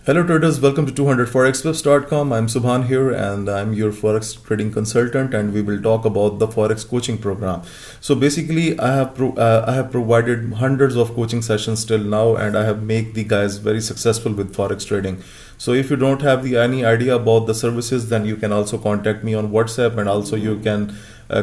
Hello traders, welcome to 200forexwebs.com. I'm Subhan here and I'm your Forex trading consultant, and we will talk about the Forex coaching program. So basically I have provided hundreds of coaching sessions till now, and I have made the guys very successful with Forex trading. So if you don't have any idea about the services, then you can also contact me on WhatsApp, and also you can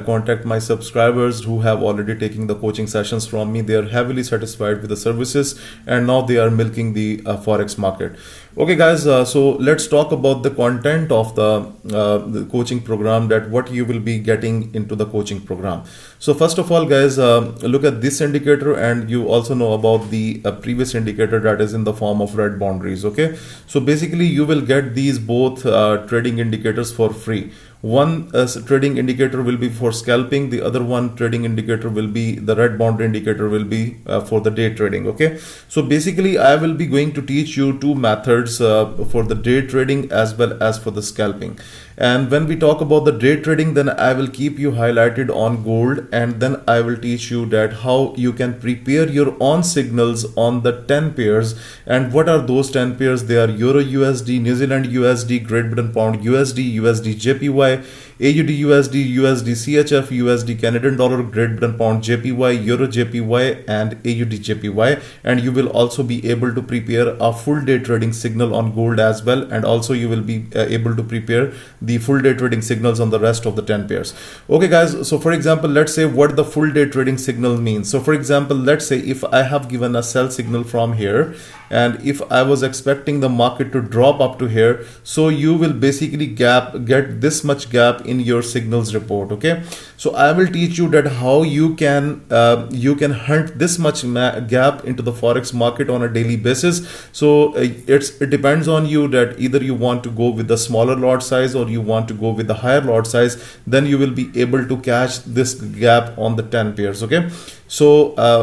contact my subscribers who have already taken the coaching sessions from me. They are heavily satisfied with the services, and now they are milking the Forex market. Okay guys, so let's talk about the content of the coaching program, that what you will be getting into the coaching program. So first of all guys, look at this indicator, and you also know about the previous indicator that is in the form of red boundaries. Okay, so basically you will get these both trading indicators for free. One trading indicator will be for scalping, the other one trading indicator will be, the red boundary indicator will be for the day trading. Okay, so basically I will be going to teach you two methods for the day trading as well as for the scalping. And when we talk about the day trading, then I will keep you highlighted on gold, and then I will teach you that how you can prepare your own signals on the 10 pairs. And what are those 10 pairs? They are Euro USD, New Zealand USD, Great Britain Pound USD, USD JPY, AUD USD, USD CHF, USD Canadian Dollar, Great Britain Pound JPY, Euro JPY, and AUD JPY. And you will also be able to prepare a full day trading signal on gold as well, and also you will be able to prepare the full day trading signals on the rest of the 10 pairs. Okay guys, so for example, let's say what the full day trading signal means. So for example, let's say if I have given a sell signal from here, and if I was expecting the market to drop up to here, so you will basically get this much gap in your signals report. Okay, so I will teach you that how you can hunt this much gap into the Forex market on a daily basis. So it depends on you, that either you want to go with the smaller lot size or you want to go with the higher lot size. Then you will be able to catch this gap on the 10 pairs. Okay, so I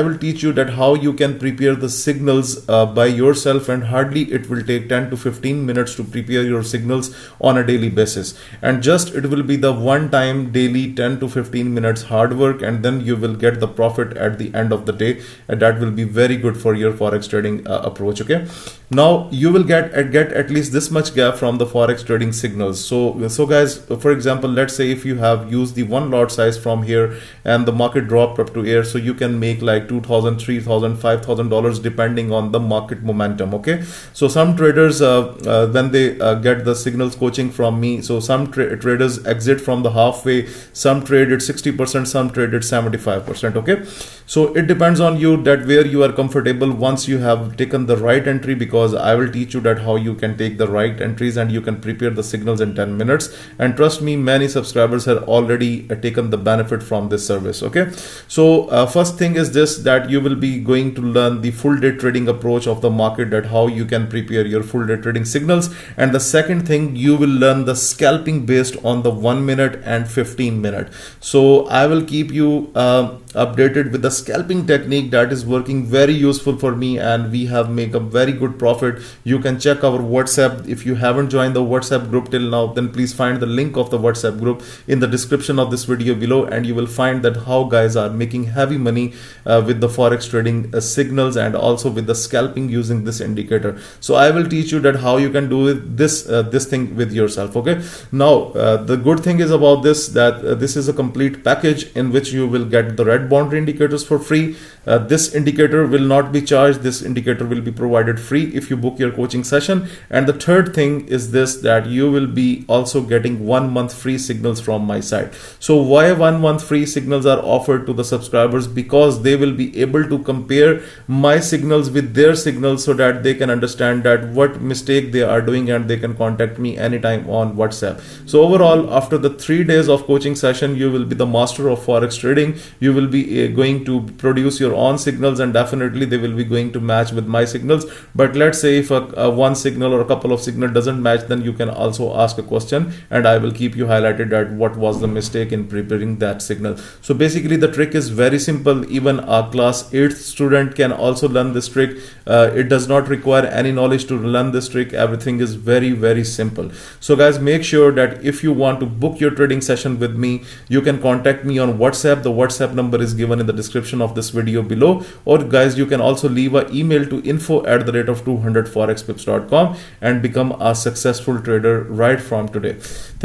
will teach you that how you can prepare the signals by yourself, and hardly it will take 10 to 15 minutes to prepare your signals on a daily basis. And just it will be the one time daily 10 to 15 minutes hard work, and then you will get the profit at the end of the day, and that will be very good for your Forex trading approach. Okay, now you will get at least this much gap from the Forex trading signals. So guys, for example, let's say if you have used the one lot size from here and the market dropped up to here, so you can make like $2,000, $3,000, $5,000 depending on the market momentum. Okay, so some traders when they get the signals coaching from me, so some traders exit from the halfway, some trade at 60%, some trade at 75%. Okay, so it depends on you that where you are comfortable once you have taken the right entry, because I will teach you that how you can take the right entries and you can prepare the signals in 10 minutes. And trust me, many subscribers have already taken the benefit from this service. Okay, so first thing is this, that you will be going to learn the full day trading approach of the market, that how you can prepare your full day trading signals. And the second thing, you will learn the scalping based on the 1 minute and 15 minute. So I will keep you updated with the scalping technique that is working very useful for me, and we have made a very good profit. You can check our WhatsApp. If you haven't joined the WhatsApp group till now, then please find the link of the WhatsApp group in the description of this video below, and you will find that how guys are making heavy money with the Forex trading signals, and also with the scalping using this indicator. So I will teach you that how you can do this thing with yourself. Okay, now the good thing is about this, that this is a complete package in which you will get the red boundary indicators for free. This indicator will not be charged. This indicator will be provided free if you book your coaching session. And the third thing is this, that you will be also getting 1 month free signals from my side. So why 1 month free signals are offered to the subscribers? Because they will be able to compare my signals with their signals, so that they can understand that what mistake they are doing, and they can contact me anytime on WhatsApp. So overall, after the 3 days of coaching session, you will be the master of Forex trading. You will be going to produce your own signals, and definitely they will be going to match with my signals. But let's say if one signal or a couple of signal doesn't match, then you can also ask a question, and I will keep you highlighted at what was the mistake in preparing that signal. So basically the trick is very simple. Even a class 8th student can also learn this trick. It does not require any knowledge to learn this trick. Everything is very simple. So guys, make sure that if you want to book your trading session with me, you can contact me on WhatsApp. The WhatsApp number is given in the description of this video. video below, or guys, you can also leave an email to info@200forexpips.com and become a successful trader right from today.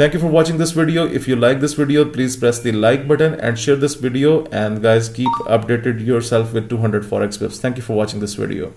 Thank you for watching this video. If you like this video, please press the like button and share this video, and guys, keep updated yourself with 200 Forex Pips. Thank you for watching this video.